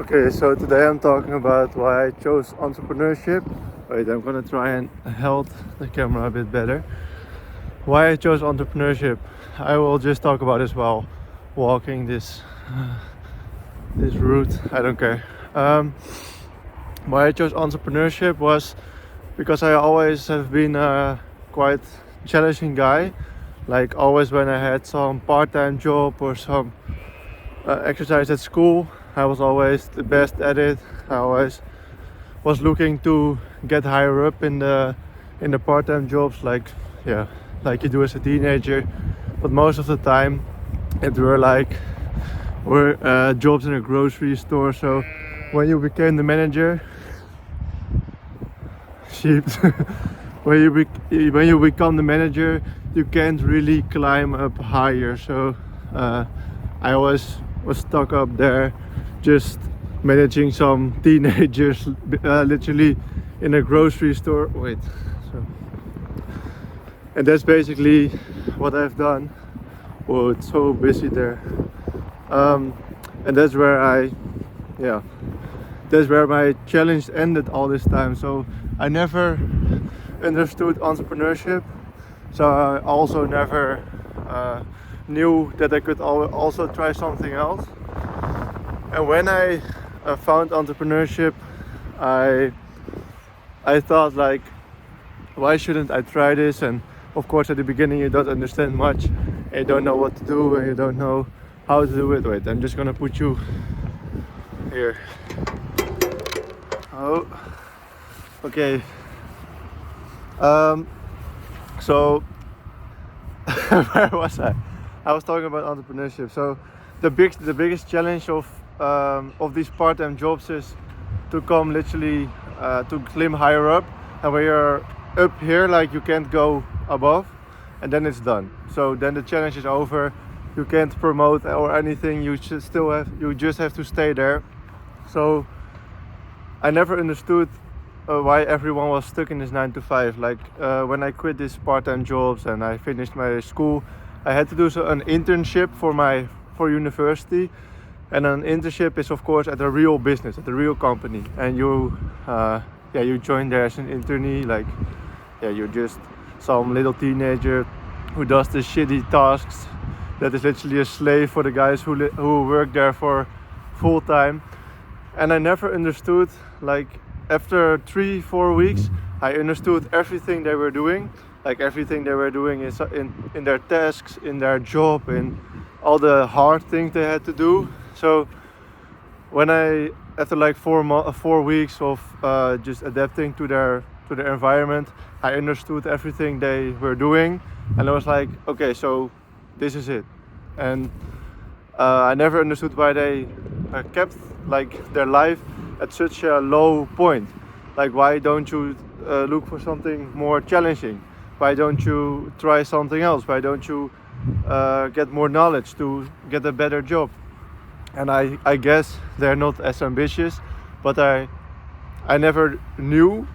Okay, so today I'm talking about why I chose entrepreneurship. Wait, I'm gonna try and hold the camera a bit better. Why I chose entrepreneurship, I will just talk about as well. Walking this route, I don't care. Why I chose entrepreneurship was because I always have been a quite challenging guy. Like always when I had some part-time job or some exercise at school, I was always the best at it. I always was looking to get higher up in the part-time jobs, like you do as a teenager. But most of the time, it were jobs in a grocery store. So when you became the manager, sheep. When you become the manager, you can't really climb up higher. So I always was stuck up there, just managing some teenagers, literally in a grocery store. Wait, so, and that's basically what I've done. Oh, it's so busy there. And that's where that's where my challenge ended all this time. So I never understood entrepreneurship. So I also never knew that I could also try something else. And when I found entrepreneurship, I thought like, why shouldn't I try this? And of course, at the beginning, you don't understand much, and you don't know what to do, and you don't know how to do it. Wait, I'm just gonna put you here. Oh, okay. So where was I? I was talking about entrepreneurship. So the biggest challenge of these part-time jobs is to come literally to climb higher up, and when you're up here, like you can't go above, and then it's done. So then the challenge is over. You can't promote or anything. You just have to stay there. So I never understood why everyone was stuck in this 9 to 5. Like when I quit these part-time jobs and I finished my school, I had to do an internship for university. And an internship is of course at a real business, at a real company, and you join there as an internee. Like you're just some little teenager who does the shitty tasks that is literally a slave for the guys who work there for full time. And I never understood, like after 3-4 weeks, I understood everything they were doing. Like everything they were doing is in their tasks, in their job, in all the hard things they had to do. So when after like 4 weeks of just adapting to their environment, I understood everything they were doing, and I was like, okay, so this is it. And I never understood why they kept like their life at such a low point. Like, why don't you look for something more challenging? Why don't you try something else? Why don't you get more knowledge to get a better job? And I guess they're not as ambitious, but I never knew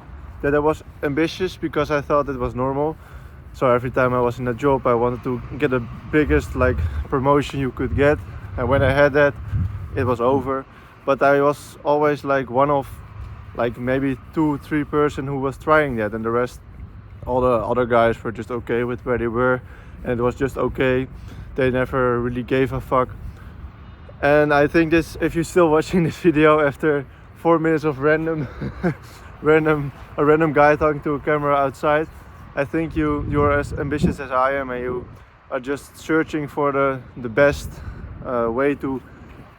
that I was ambitious because I thought it was normal. So every time I was in a job, I wanted to get the biggest like promotion you could get, and when I had that, it was over. But I was always like one of like maybe 2-3 person who was trying that, and the rest, all the other guys were just okay with where they were, and it was just okay. They never really gave a fuck. And I think this, if you're still watching this video after 4 minutes of a random guy talking to a camera outside, I think you're as ambitious as I am, and you are just searching for the best way to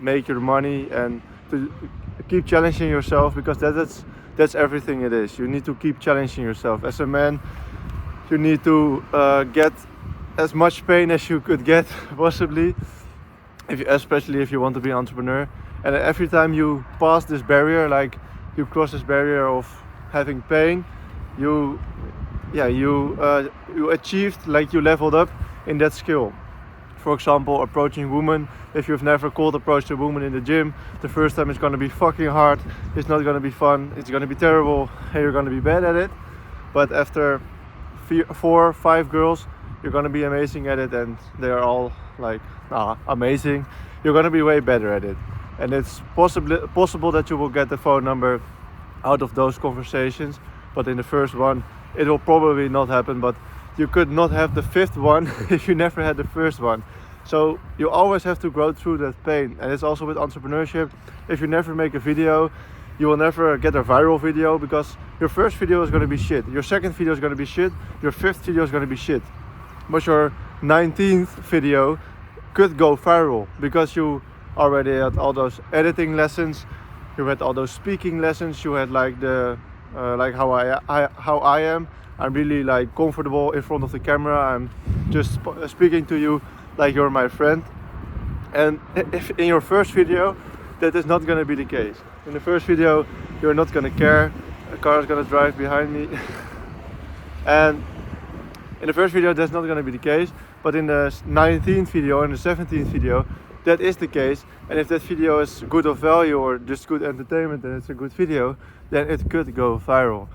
make your money and to keep challenging yourself, because that's everything it is. You need to keep challenging yourself. As a man, you need to get as much pain as you could get possibly, especially if you want to be an entrepreneur. And every time you pass this barrier, like you cross this barrier of having pain, you achieved, like you leveled up in that skill. For example, approaching women. If you've never approached a woman in the gym, the first time it's going to be fucking hard. It's not going to be fun. It's going to be terrible, and you're going to be bad at it. But after 4 or 5 girls, you're going to be amazing at it, and they are all like amazing. You're going to be way better at it. and it's possible that you will get the phone number out of those conversations, but in the first one it will probably not happen. But you could not have the fifth one if you never had the first one. So you always have to go through that pain. And it's also with entrepreneurship. If you never make a video, you will never get a viral video, because your first video is going to be shit, your second video is going to be shit, your fifth video is going to be shit, but your 19th video could go viral because you already had all those editing lessons, you had all those speaking lessons, you had like the like how I am. I'm really like comfortable in front of the camera. I'm just speaking to you like you're my friend. And if in your first video, that is not going to be the case. In the first video, you're not going to care. A car is going to drive behind me. And in the first video, that's not going to be the case. But in the 19th video and the 17th video, that is the case. And if that video is good of value or just good entertainment and it's a good video, then it could go viral.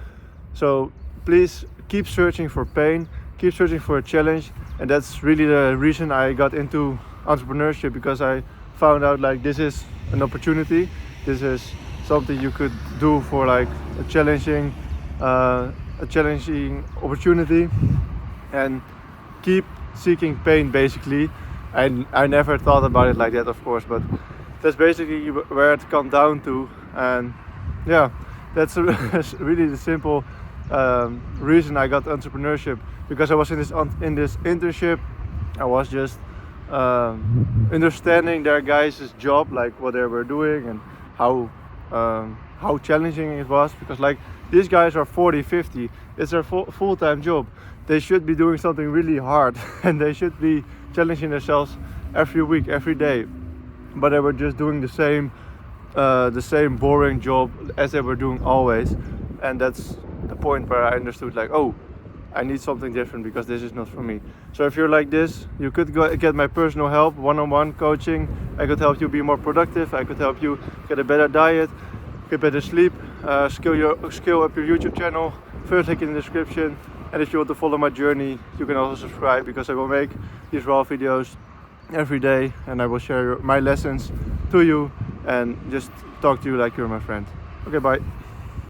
So please keep searching for pain, keep searching for a challenge. And that's really the reason I got into entrepreneurship, because I found out like this is an opportunity. This is something you could do for like a challenging opportunity, and keep seeking pain basically. And I never thought about it like that, of course, but that's basically where it comes down to. And yeah, that's really the simple reason I got entrepreneurship, because I was in this internship. I was just understanding their guys' job, like what they were doing and how challenging it was, because like these guys are 40, 50, it's their full-time job. They should be doing something really hard and they should be challenging themselves every week, every day, but they were just doing the same boring job as they were doing always. And that's the point where I understood like, oh, I need something different, because this is not for me. So if you're like this, you could get my personal help, one-on-one coaching. I could help you be more productive. I could help you get a better diet, get better sleep, scale up your YouTube channel. First link in the description. And if you want to follow my journey, you can also subscribe, because I will make these raw videos every day, and I will share my lessons to you and just talk to you like you're my friend. Okay, bye.